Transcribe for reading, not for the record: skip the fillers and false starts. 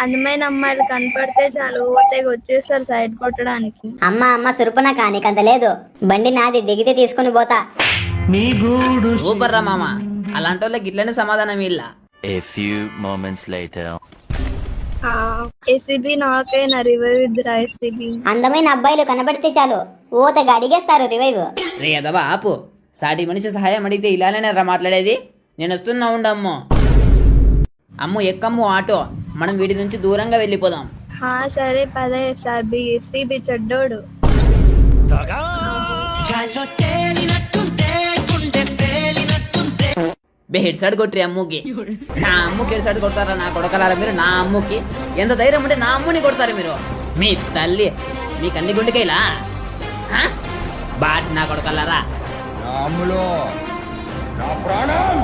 అందమైన అమ్మాయిలు కనపడితే చాలు ఓతేగా వచ్చేస్తారు సైడ్ కొట్టడానికి. అమ్మ సురుపునక నీకంత లేదు. బండి నాది, దిగితే తీసుకుని పోతా. సూపర్ రా మామ, అలాంటి వాళ్ళకి ఇట్లనే సమాధానం ఇల్ల. A few moments later. ACB నాకైనా రివైవ్ ఇద్దరా ఏసీబీ. అందమైన అబ్బాయిలు కనబడితే చాలు ఓతగా అడిగేస్తారు రివైవ్. రే అదవా ఆపు, సాటి మనిషి సహాయం అడిగితే ఇలానే రా మాట్లాడేది. నేను వస్తున్నా ఉండమ్మో. అమ్ము ఎక్కమ్ము ఆటో, మనం వీడి నుంచి దూరంగా వెళ్ళిపోదాం. సరే పద ఎస్ఆర్బి. ఏసీబీ చెడ్డోడు. బే హెడ్ సైడ్ కొట్టిరి అమ్ముకి. నా అమ్ముకి హెడ్ సైడ్ కొడతారా నా కొడకలారా మీరు? నా అమ్ముకి ఎంత ధైర్యం ఉంటే నా అమ్ముని కొడతారు మీరు? మీ తల్లి మీకు అన్ని గుండెకాయలా? బాట్ నా కొడకలారా. నా ప్రాణం